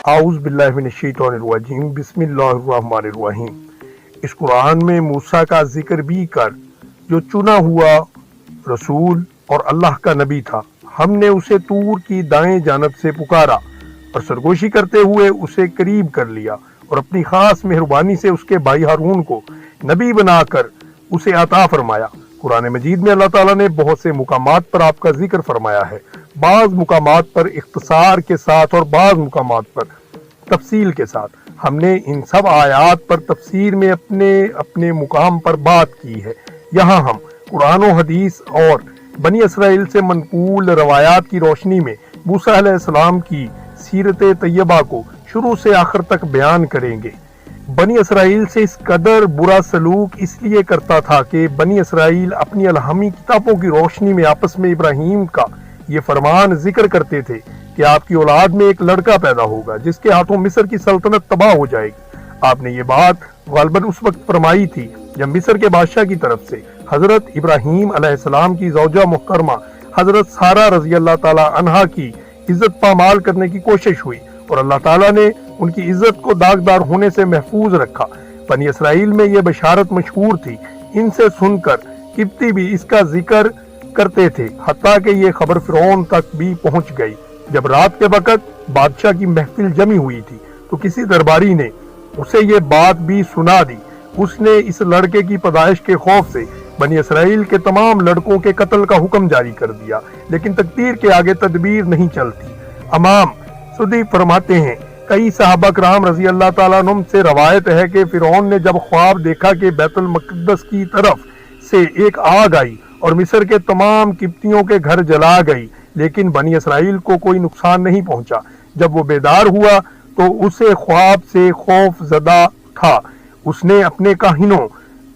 اعوذ باللہ من الشیطان الرجیم بسم اللہ الرحمن الرحیم۔ اس قرآن میں موسیٰ کا ذکر بھی کر جو چنا ہوا رسول اور اللہ کا نبی تھا۔ ہم نے اسے طور کی دائیں جانب سے پکارا اور سرگوشی کرتے ہوئے اسے قریب کر لیا اور اپنی خاص مہربانی سے اس کے بھائی ہارون کو نبی بنا کر اسے عطا فرمایا۔ قرآن مجید میں اللہ تعالیٰ نے بہت سے مقامات پر آپ کا ذکر فرمایا ہے، بعض مقامات پر اختصار کے ساتھ اور بعض مقامات پر تفصیل کے ساتھ۔ ہم نے ان سب آیات پر تفسیر میں اپنے اپنے مقام پر بات کی ہے۔ یہاں ہم قرآن و حدیث اور بنی اسرائیل سے منقول روایات کی روشنی میں موسیٰ علیہ السلام کی سیرت طیبہ کو شروع سے آخر تک بیان کریں گے۔ بنی اسرائیل سے اس قدر برا سلوک اس لیے کرتا تھا کہ بنی اسرائیل اپنی الہامی کتابوں کی روشنی میں آپس میں ابراہیم کا یہ فرمان ذکر کرتے تھے کہ آپ کی اولاد میں ایک لڑکا پیدا ہوگا جس کے ہاتھوں مصر کی سلطنت تباہ ہو جائے گی۔ آپ نے یہ بات غالباً اس وقت فرمائی تھی جب مصر کے بادشاہ کی طرف سے حضرت ابراہیم علیہ السلام کی زوجہ محترمہ حضرت سارہ رضی اللہ تعالی عنہا کی عزت پامال کرنے کی کوشش ہوئی اور اللہ تعالیٰ نے ان کی عزت کو داغدار ہونے سے محفوظ رکھا۔ بنی اسرائیل میں یہ بشارت مشہور تھی، ان سے سن کر قبطی بھی اس کا ذکر کرتے تھے، حتیٰ کہ یہ خبر فرعون تک بھی پہنچ گئی۔ جب رات کے وقت بادشاہ کی محفل جمی ہوئی تھی تو کسی درباری نے اسے یہ بات بھی سنا دی۔ اس نے اس لڑکے کی پیدائش کے خوف سے بنی اسرائیل کے تمام لڑکوں کے قتل کا حکم جاری کر دیا، لیکن تقدیر کے آگے تدبیر نہیں چلتی۔ امام سدی فرماتے ہیں کئی صحابہ کرام رضی اللہ تعالیٰ عنہم سے روایت ہے کہ فرعون نے جب خواب دیکھا کہ بیت المقدس کی طرف سے ایک آگ آئی اور مصر کے تمام قبطیوں کے گھر جلا گئی، لیکن بنی اسرائیل کو کوئی نقصان نہیں پہنچا۔ جب وہ بیدار ہوا تو اسے خواب سے خوف زدہ تھا۔ اس نے اپنے کاہنوں،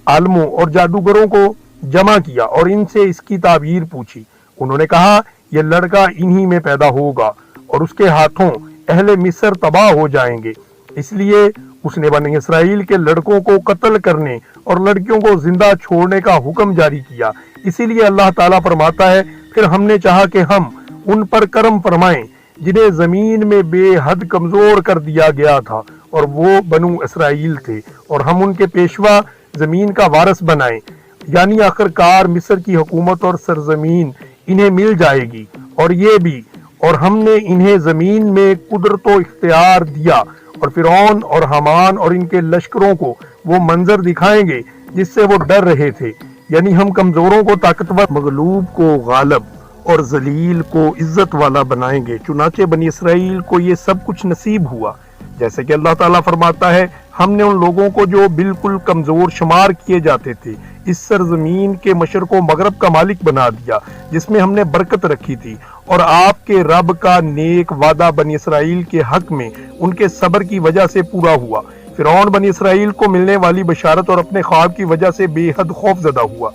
عالموں اور جادوگروں کو جمع کیا اور ان سے اس کی تعبیر پوچھی۔ انہوں نے کہا یہ لڑکا انہی میں پیدا ہوگا اور اس کے ہاتھوں اہل مصر تباہ ہو جائیں گے۔ اس لیے اس نے بنی اسرائیل کے لڑکوں کو قتل کرنے اور لڑکیوں کو زندہ چھوڑنے کا حکم جاری کیا۔ اسی لیے اللہ تعالیٰ فرماتا ہے پھر ہم نے چاہا کہ ہم ان پر کرم فرمائیں جنہیں زمین میں بے حد کمزور کر دیا گیا تھا، اور وہ بنو اسرائیل تھے، اور ہم ان کے پیشوا زمین کا وارث بنائیں، یعنی آخرکار مصر کی حکومت اور سرزمین انہیں مل جائے گی۔ اور یہ بھی، اور ہم نے انہیں زمین میں قدرت و اختیار دیا، اور فرعون اور حامان اور ان کے لشکروں کو وہ منظر دکھائیں گے جس سے وہ ڈر رہے تھے، یعنی ہم کمزوروں کو طاقتور، مغلوب کو غالب اور ذلیل کو عزت والا بنائیں گے۔ چنانچہ بنی اسرائیل کو یہ سب کچھ نصیب ہوا، جیسے کہ اللہ تعالیٰ فرماتا ہے ہم نے ان لوگوں کو جو بالکل کمزور شمار کیے جاتے تھے اس سرزمین کے مشرق و مغرب کا مالک بنا دیا جس میں ہم نے برکت رکھی تھی، اور آپ کے رب کا نیک وعدہ بنی اسرائیل کے حق میں ان کے صبر کی وجہ سے پورا ہوا۔ فرعون بنی اسرائیل کو ملنے والی بشارت اور اپنے خواب کی وجہ سے بے حد خوف زدہ ہوا،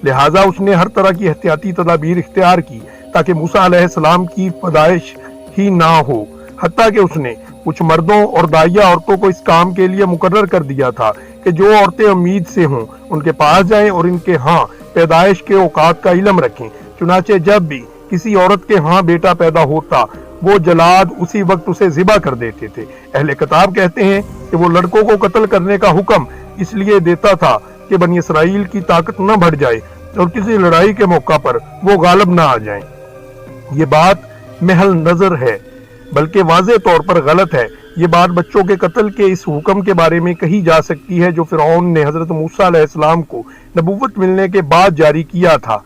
لہٰذا اس نے ہر طرح کی احتیاطی تدابیر اختیار کی تاکہ موسیٰ علیہ السلام کی پیدائش ہی نہ ہو، حتیٰ کہ اس نے کچھ مردوں اور داعیہ عورتوں کو اس کام کے لیے مقرر کر دیا تھا کہ جو عورتیں امید سے ہوں ان کے پاس جائیں اور ان کے ہاں پیدائش کے اوقات کا علم رکھیں۔ چنانچہ جب بھی کسی عورت کے ہاں بیٹا پیدا ہوتا وہ جلاد اسی وقت اسے ذبح کر دیتے تھے۔ اہل کتاب کہتے ہیں کہ وہ لڑکوں کو قتل کرنے کا حکم اس لیے دیتا تھا کہ بنی اسرائیل کی طاقت نہ بڑھ جائے اور کسی لڑائی کے موقع پر وہ غالب نہ آ جائیں۔ یہ بات محل نظر ہے بلکہ واضح طور پر غلط ہے۔ یہ بات بچوں کے قتل کے اس حکم کے بارے میں کہی جا سکتی ہے جو فرعون نے حضرت موسیٰ علیہ السلام کو نبوت ملنے کے بعد جاری کیا تھا۔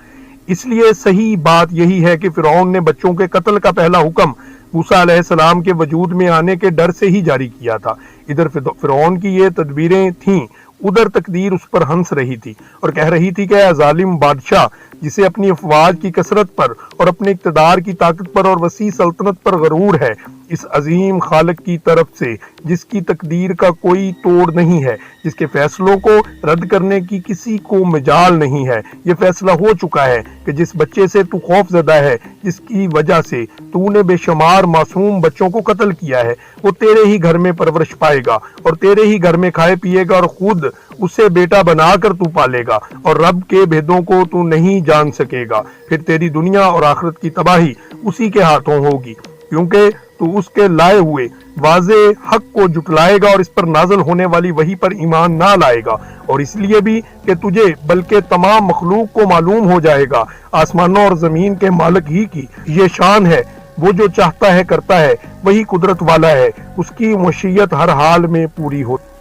اس لیے صحیح بات یہی ہے کہ فرعون نے بچوں کے قتل کا پہلا حکم موسیٰ علیہ السلام کے وجود میں آنے کے ڈر سے ہی جاری کیا تھا۔ ادھر فرعون کی یہ تدبیریں تھیں، ادھر تقدیر اس پر ہنس رہی تھی اور کہہ رہی تھی کہ اے ظالم بادشاہ جسے اپنی افواج کی کثرت پر اور اپنے اقتدار کی طاقت پر اور وسیع سلطنت پر غرور ہے، اس عظیم خالق کی طرف سے جس کی تقدیر کا کوئی توڑ نہیں ہے، جس کے فیصلوں کو رد کرنے کی کسی کو مجال نہیں ہے، یہ فیصلہ ہو چکا ہے کہ جس بچے سے تو خوف زدہ ہے، جس کی وجہ سے تو نے بے شمار معصوم بچوں کو قتل کیا ہے، وہ تیرے ہی گھر میں پرورش پائے گا اور تیرے ہی گھر میں کھائے پیے گا اور خود اسے بیٹا بنا کر تو پالے گا، اور رب کے بھیدوں کو تو نہیں جان سکے گا۔ پھر تیری دنیا اور آخرت کی تباہی اسی کے ہاتھوں ہوگی۔ کیونکہ تو اس کے لائے ہوئے واضح حق کو جھٹلائے گا اور اس پر نازل ہونے والی وحی پر ایمان نہ لائے گا، اور اس لیے بھی کہ تجھے بلکہ تمام مخلوق کو معلوم ہو جائے گا آسمانوں اور زمین کے مالک ہی کی یہ شان ہے، وہ جو چاہتا ہے کرتا ہے، وہی قدرت والا ہے، اس کی مشیت ہر حال میں پوری ہوتی۔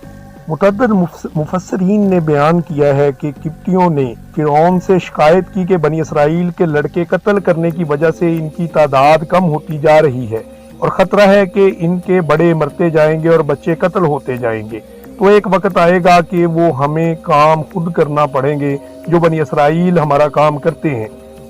متعدد مفسرین نے بیان کیا ہے کہ قبطیوں نے فرعون سے شکایت کی کہ بنی اسرائیل کے لڑکے قتل کرنے کی وجہ سے ان کی تعداد کم ہوتی جا رہی ہے اور خطرہ ہے کہ ان کے بڑے مرتے جائیں گے اور بچے قتل ہوتے جائیں گے، تو ایک وقت آئے گا کہ وہ ہمیں کام خود کرنا پڑیں گے جو بنی اسرائیل ہمارا کام کرتے ہیں۔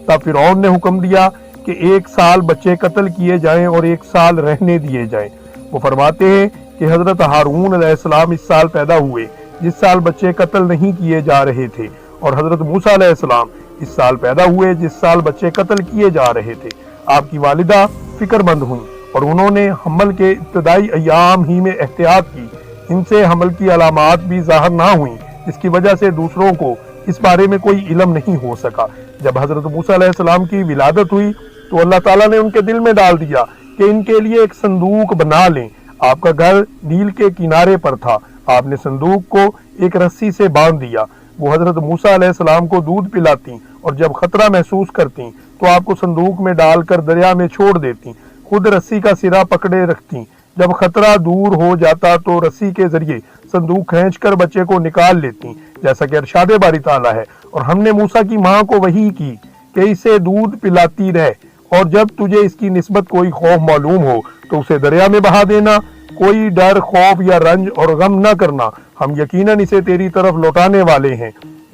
تب فرعون نے حکم دیا کہ 1 سال بچے قتل کیے جائیں اور 1 سال رہنے دیے جائیں۔ وہ فرماتے ہیں کہ حضرت ہارون علیہ السلام اس سال پیدا ہوئے جس سال بچے قتل نہیں کیے جا رہے تھے، اور حضرت موسیٰ علیہ السلام اس سال پیدا ہوئے جس سال بچے قتل کیے جا رہے تھے۔ آپ کی والدہ فکر مند ہوئیں اور انہوں نے حمل کے ابتدائی ایام ہی میں احتیاط کی، ان سے حمل کی علامات بھی ظاہر نہ ہوئیں جس کی وجہ سے دوسروں کو اس بارے میں کوئی علم نہیں ہو سکا۔ جب حضرت موسیٰ علیہ السلام کی ولادت ہوئی تو اللہ تعالیٰ نے ان کے دل میں ڈال دیا کہ ان کے لیے ایک صندوق بنا لیں۔ آپ کا گھر نیل کے کنارے پر تھا، آپ نے صندوق کو ایک رسی سے باندھ دیا۔ وہ حضرت موسیٰ علیہ السلام کو دودھ پلاتی اور جب خطرہ محسوس کرتی تو آپ کو صندوق میں ڈال کر دریا میں چھوڑ دیتی، خود رسی کا سرا پکڑے رکھتی۔ جب خطرہ دور ہو جاتا تو رسی کے ذریعے صندوق کھینچ کر بچے کو نکال لیتی، جیسا کہ ارشاد باری تعالیٰ ہے، اور ہم نے موسیٰ کی ماں کو وحی کی کہ اسے دودھ پلاتی رہ، اور جب تجھے اس کی نسبت کوئی خوف معلوم ہو تو اسے دریا میں بہا دینا، کوئی ڈر، خوف یا رنج اور غم نہ کرنا، ہم یقیناً اسے تیری طرف لوٹانے والے ہیں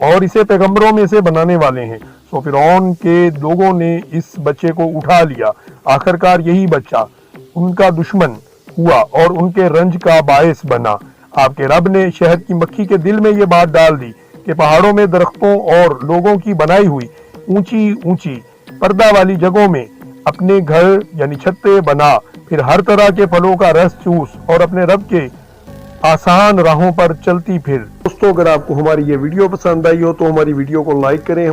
اور اسے پیغمبروں میں سے بنانے والے ہیں۔ سو فرعون کے لوگوں نے اس بچے کو اٹھا لیا، آخرکار یہی بچہ ان کا دشمن ہوا اور ان کے رنج کا باعث بنا۔ آپ کے رب نے شہد کی مکھی کے دل میں یہ بات ڈال دی کہ پہاڑوں میں درختوں اور لوگوں کی بنائی ہوئی اونچی اونچی پردہ والی جگہوں میں اپنے گھر یعنی چھتیں بنا، پھر ہر طرح کے پھلوں کا رس چوس اور اپنے رب کے آسان راہوں پر چلتی پھر۔ دوستو، اگر آپ کو ہماری یہ ویڈیو پسند آئی ہو تو ہماری ویڈیو کو لائک کریں۔